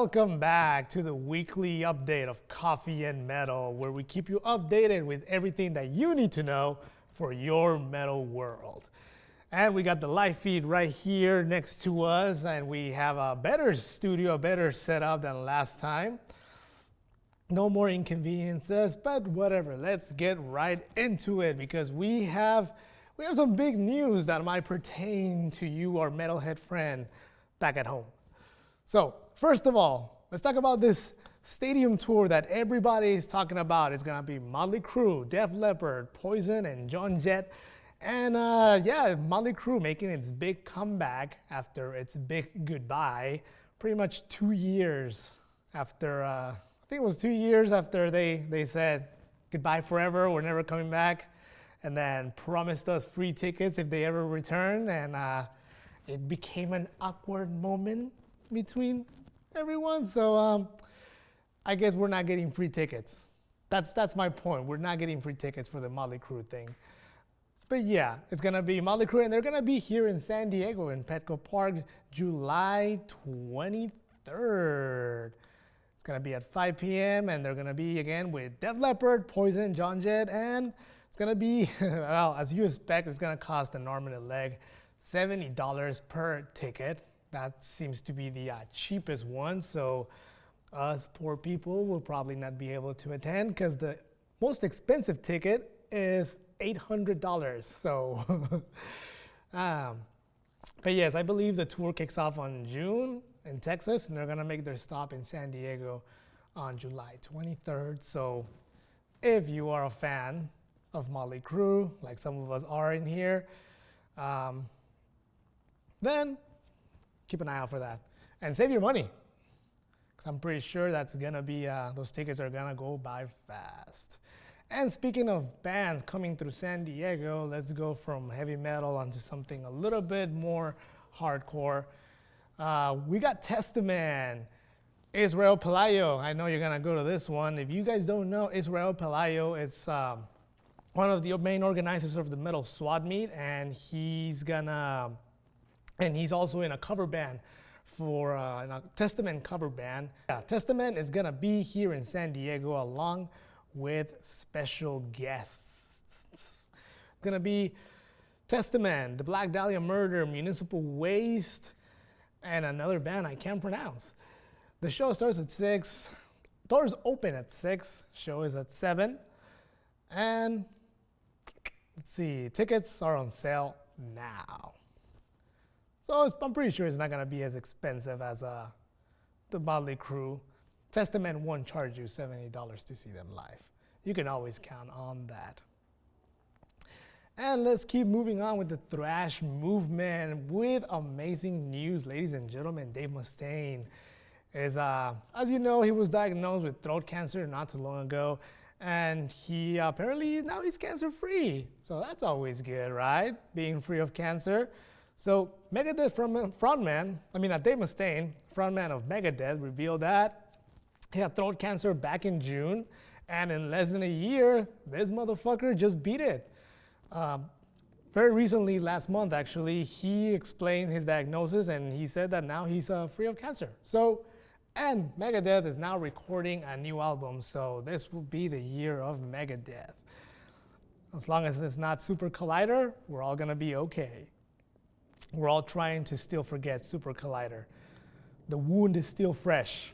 Welcome back to the weekly update of Coffee and Metal, where we keep you updated with everything that you need to know for your metal world. And we got the live feed right here next to us, and we have a better studio, a better setup than last time. No more inconveniences, but whatever. Let's get right into it because we have some big news that might pertain to you, our metalhead friend, back at home. So, first of all, let's talk about this stadium tour that everybody is talking about. It's gonna be Motley Crue, Def Leppard, Poison, and John Jett. And Motley Crue making its big comeback after its big goodbye, pretty much 2 years after, I think it was 2 years after they said goodbye forever, we're never coming back, and then promised us free tickets if they ever return, and it became an awkward moment between everyone. So I guess we're not getting free tickets. That's my point. We're not getting free tickets for the Motley Crue thing. But yeah, it's gonna be Motley Crue, and they're gonna be here in San Diego in Petco Park, July 23rd. It's gonna be at 5 p.m. and they're gonna be again with Def Leppard, Poison, John Jett, and it's gonna be, well, as you expect, it's gonna cost an arm and a leg, $70 per ticket. That seems to be the cheapest one, so us poor people will probably not be able to attend because the most expensive ticket is $800. So, but yes, I believe the tour kicks off on June in Texas, and they're gonna make their stop in San Diego on July 23rd. So, if you are a fan of Motley Crue, like some of us are in here, then keep an eye out for that and save your money, because I'm pretty sure that's gonna be those tickets are gonna go by fast. And speaking of bands coming through San Diego, let's go from heavy metal onto something a little bit more hardcore. We got Testament, Israel Pelayo. I know you're gonna go to this one. If you guys don't know, Israel Pelayo is one of the main organizers of the Metal Swap Meet, and he's also in a cover band for a Testament cover band. Yeah, Testament is gonna be here in San Diego along with special guests. It's gonna be Testament, the Black Dahlia Murder, Municipal Waste, and another band I can't pronounce. The show starts at 6. Doors open at 6. Show is at 7. And let's see, tickets are on sale now. So I'm pretty sure it's not gonna be as expensive as the Motley Crue. Testament won't charge you $70 to see them live. You can always count on that. And let's keep moving on with the thrash movement with amazing news, ladies and gentlemen. Dave Mustaine is, as you know, he was diagnosed with throat cancer not too long ago, and he apparently now he's cancer free. So that's always good, right? Being free of cancer. So Megadeth Dave Mustaine, frontman of Megadeth, revealed that he had throat cancer back in June, and in less than a year, this motherfucker just beat it. Very recently, last month actually, he explained his diagnosis, and he said that now he's free of cancer. So, and Megadeth is now recording a new album, so this will be the year of Megadeth. As long as it's not Super Collider, we're all gonna be okay. We're all trying to still forget Super Collider. The wound is still fresh.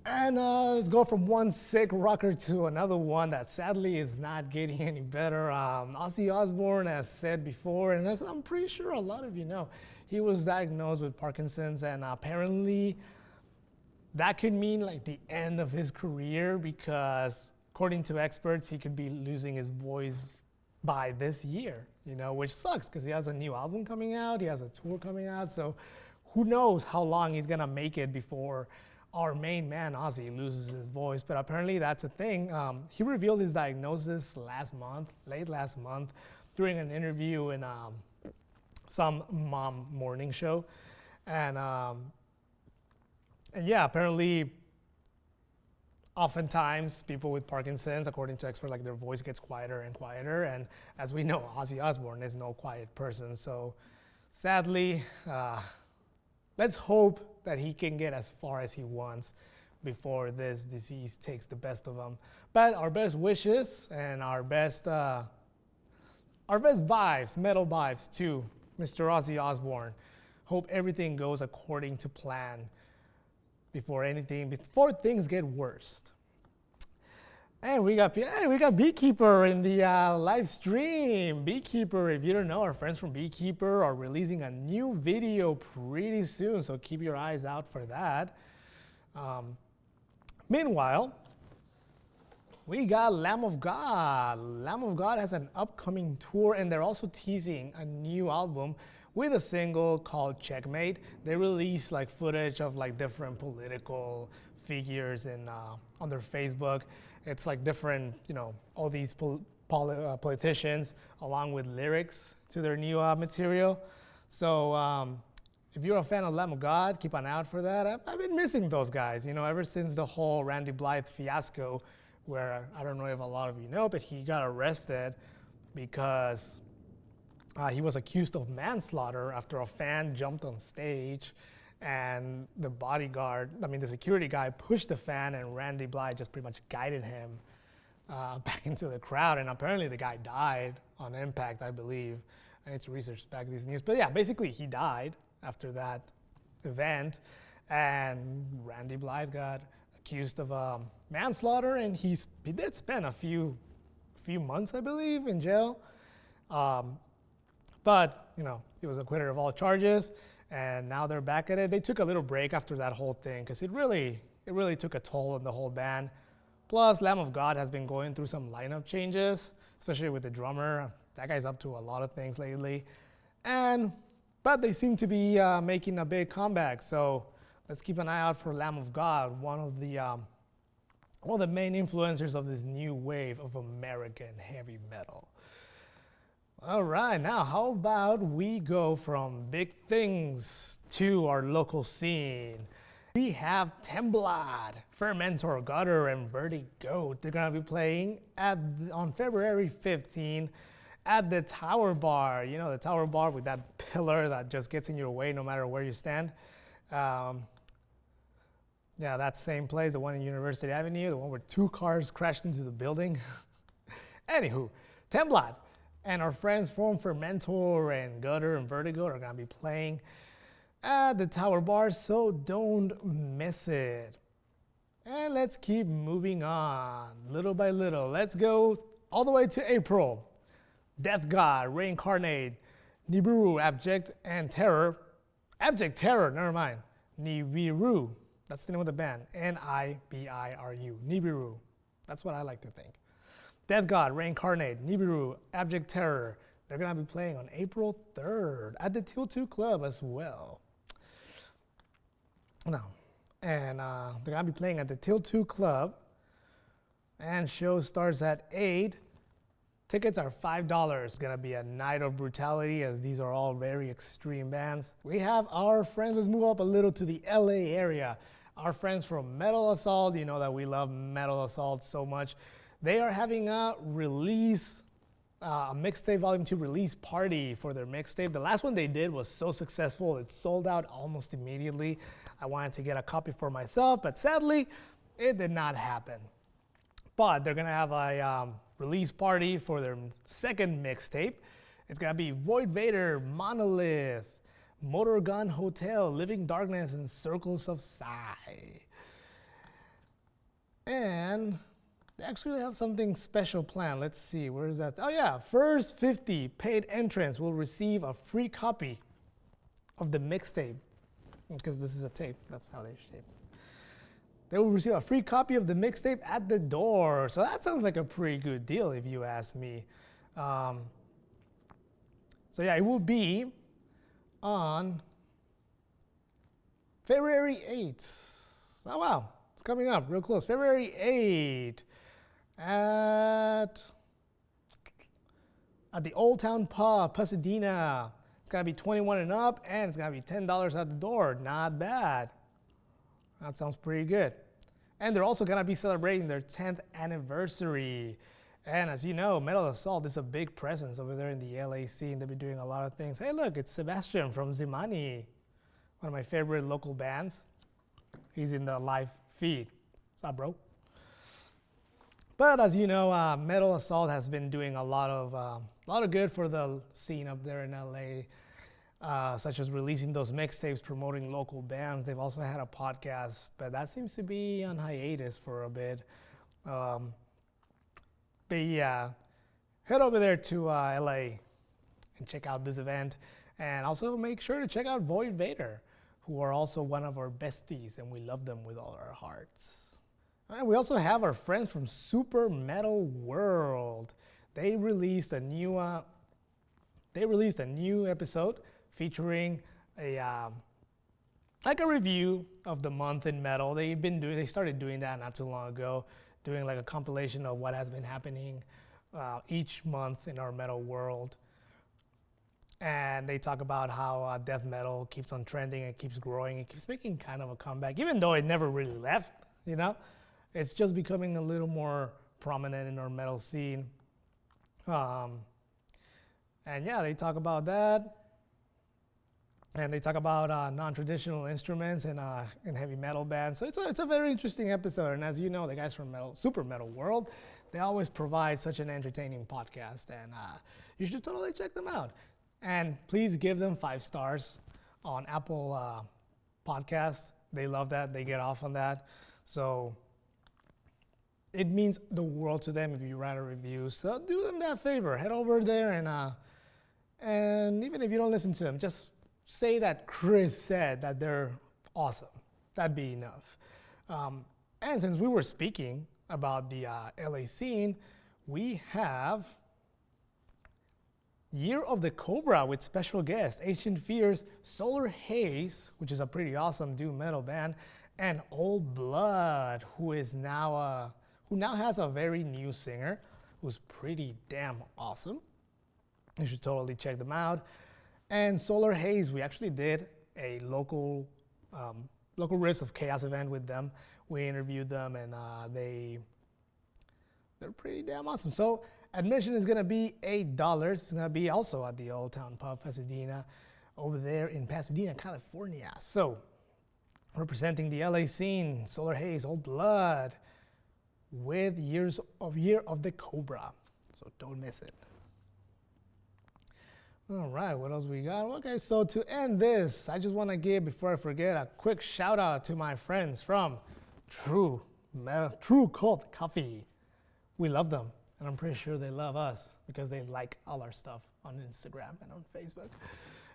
And let's go from one sick rocker to another one that sadly is not getting any better. Ozzy Osbourne, as said before, and as I'm pretty sure a lot of you know, he was diagnosed with Parkinson's, and apparently that could mean like the end of his career, because according to experts, he could be losing his voice by this year, which sucks because he has a new album coming out, he has a tour coming out, so who knows how long he's gonna make it before our main man, Ozzy, loses his voice. But apparently that's a thing. He revealed his diagnosis late last month, during an interview in some mom morning show. And yeah, apparently, oftentimes people with Parkinson's, according to experts, like their voice gets quieter and quieter. And as we know, Ozzy Osbourne is no quiet person. So sadly, let's hope that he can get as far as he wants before this disease takes the best of him. But our best wishes and our best vibes, metal vibes to Mr. Ozzy Osbourne. Hope everything goes according to plan before things get worse. And we got Beekeeper in the live stream. Beekeeper, if you don't know, our friends from Beekeeper are releasing a new video pretty soon, so keep your eyes out for that. Meanwhile, we got Lamb of God. Lamb of God has an upcoming tour, and they're also teasing a new album with a single called Checkmate. They release like footage of like different political figures on their Facebook. It's like different, all these politicians along with lyrics to their new material. So if you're a fan of Lamb of God, keep an eye out for that. I've been missing those guys, ever since the whole Randy Blythe fiasco, where I don't know if a lot of you know, but he got arrested because he was accused of manslaughter after a fan jumped on stage and the security guy pushed the fan, and Randy Blythe just pretty much guided him back into the crowd, and apparently the guy died on impact, I believe. I need to research back these news. But yeah, basically he died after that event, and Randy Blythe got accused of manslaughter, and he did spend a few months, I believe, in jail. But he was acquitted of all charges, and now they're back at it. They took a little break after that whole thing because it really took a toll on the whole band. Plus, Lamb of God has been going through some lineup changes, especially with the drummer. That guy's up to a lot of things lately, but they seem to be making a big comeback. So let's keep an eye out for Lamb of God, one of the main influencers of this new wave of American heavy metal. All right, now how about we go from big things to our local scene. We have Temblad, Fermentor, Gutter, and Vertigo. They're gonna be playing on February 15 at the Tower Bar. The Tower Bar with that pillar that just gets in your way no matter where you stand. Yeah, that same place, the one in University Avenue, the one where 2 cars crashed into the building. Anywho, Temblad and our friends from Fermentor and Gutter and Vertigo are gonna be playing at the Tower Bar, so don't miss it. And let's keep moving on, little by little. Let's go all the way to April. Death God, Reincarnate, Nibiru, Abject Terror, never mind. Nibiru, that's the name of the band. Nibiru, Nibiru. That's what I like to think. Death God, Reincarnate, Nibiru, Abject Terror. They're going to be playing on April 3rd at the Till 2 Club as well. They're going to be playing at the Till 2 Club, and show starts at 8. Tickets are $5. It's going to be a night of brutality, as these are all very extreme bands. We have our friends, let's move up a little to the LA area. Our friends from Metal Assault, you know that we love Metal Assault so much. They are having a release, a mixtape volume 2 release party for their mixtape. The last one they did was so successful, it sold out almost immediately. I wanted to get a copy for myself, but sadly, it did not happen. But they're gonna have a release party for their second mixtape. It's gonna be Void Vader, Monolith, Motor Gun Hotel, Living Darkness, and Circles of Psi. And they actually have something special planned. Let's see, where is that? Oh yeah, first 50 paid entrants will receive a free copy of the mixtape. Because this is a tape, that's how they shape. They will receive a free copy of the mixtape at the door. So that sounds like a pretty good deal if you ask me. So yeah, it will be on February 8th. Oh wow, it's coming up real close. February 8th at the Old Town Pub, Pasadena. It's gonna be 21 and up, and it's gonna be $10 at the door. Not bad. That sounds pretty good. And they're also gonna be celebrating their 10th anniversary. And as you know, Metal Assault is a big presence over there in the LA scene. They've been doing a lot of things. Hey look, it's Sebastian from Zimani. one of my favorite local bands. He's in the live feed. What's up, bro? But as you know, Metal Assault has been doing a lot of good for the scene up there in LA, such as releasing those mixtapes, promoting local bands. They've also had a podcast, but that seems to be on hiatus for a bit. But yeah, head over there to LA and check out this event. And also make sure to check out Void Vader, who are also one of our besties, and we love them with all our hearts. All right, we also have our friends from Super Metal World. They released a new episode featuring a review of the month in metal. They started doing that not too long ago, doing like a compilation of what has been happening each month in our metal world. And they talk about how death metal keeps on trending, it keeps growing, it keeps making kind of a comeback, even though it never really left, you know? It's just becoming a little more prominent in our metal scene. And yeah, they talk about that. And they talk about non-traditional instruments in heavy metal bands. So it's a very interesting episode. And as you know, the guys from Super Metal World, they always provide such an entertaining podcast. And you should totally check them out. And please give them 5 stars on Apple Podcasts. They love that. They get off on that. So it means the world to them if you write a review. So do them that favor. Head over there and even if you don't listen to them, just say that Chris said that they're awesome. That'd be enough. And since we were speaking about the LA scene, we have Year of the Cobra with special guest Ancient Fears, Solar Haze, which is a pretty awesome doom metal band, and Old Blood, who now has a very new singer who's pretty damn awesome. You should totally check them out. And Solar Haze, we actually did a local Risks of Chaos event with them. We interviewed them, and they're pretty damn awesome. So admission is gonna be $8. It's gonna be also at the Old Town Pub, Pasadena, over there in Pasadena, California. So representing the LA scene, Solar Haze, Old Blood, with Year of the Cobra. So don't miss it. All right, what else we got? Okay, so to end this, I just want to give, before I forget, a quick shout out to my friends from True Cult Coffee. We love them, and I'm pretty sure they love us because they like all our stuff on Instagram and on Facebook.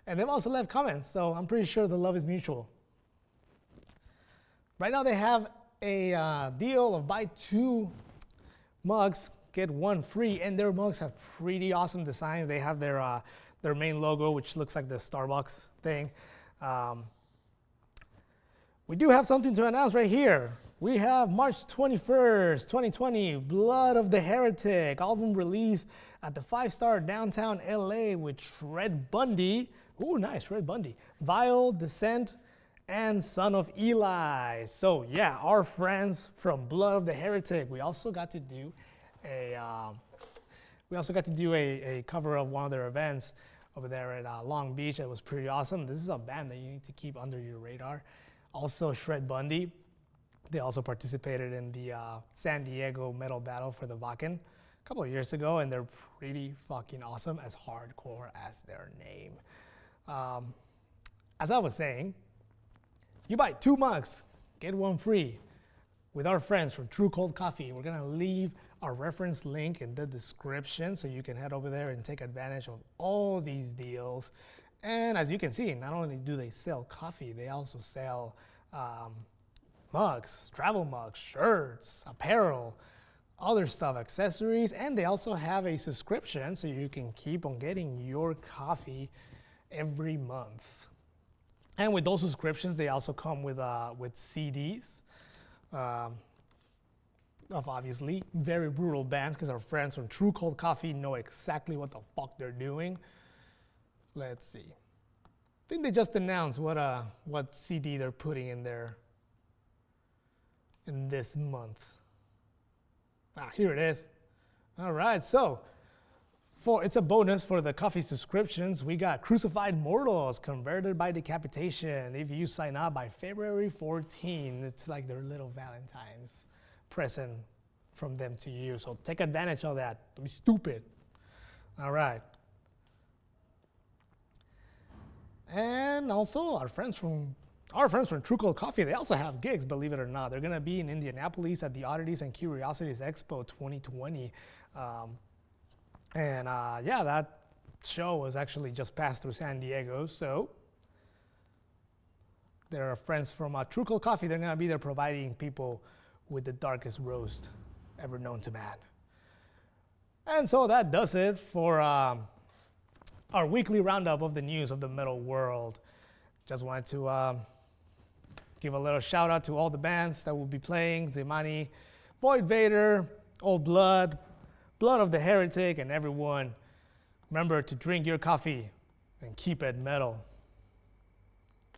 And they've also left comments, so I'm pretty sure the love is mutual. Right now they have a deal of buy 2 mugs, get 1 free, and their mugs have pretty awesome designs. They have their main logo, which looks like the Starbucks thing. We do have something to announce right here. We have March 21st, 2020, Blood of the Heretic, album release at the 5-star downtown LA with Shred Bundy. Ooh, nice, Shred Bundy. Vile, Descent, and Son of Eli. So yeah, our friends from Blood of the Heretic. We also got to do a cover of one of their events over there at Long Beach. It was pretty awesome. This is a band that you need to keep under your radar. Also Shred Bundy. They also participated in the San Diego Metal Battle for the Vakken a couple of years ago, and they're pretty fucking awesome, as hardcore as their name. As I was saying, you buy 2 mugs, get 1 free with our friends from True Cold Coffee. We're gonna leave our reference link in the description so you can head over there and take advantage of all these deals. And as you can see, not only do they sell coffee, they also sell mugs, travel mugs, shirts, apparel, other stuff, accessories, and they also have a subscription so you can keep on getting your coffee every month. And with those subscriptions, they also come with CDs of obviously very brutal bands, because our friends from True Cold Coffee know exactly what the fuck they're doing. Let's see. I think they just announced what CD they're putting in there in this month. Here it is. All right, so It's a bonus for the coffee subscriptions. We got Crucified Mortals converted by decapitation. If you sign up by February 14, it's like their little Valentine's present from them to you. So take advantage of that. Don't be stupid. All right. And also our friends from True Cold Coffee, they also have gigs, believe it or not. They're gonna be in Indianapolis at the Oddities and Curiosities Expo 2020. Yeah, that show was actually just passed through San Diego. So there are friends from True Cold Coffee. They're gonna be there providing people with the darkest roast ever known to man. And so that does it for our weekly roundup of the news of the metal world. Just wanted to give a little shout out to all the bands that will be playing: Zemani, Void Vader, Old Blood, Blood of the Heretic, and everyone. Remember to drink your coffee and keep it metal.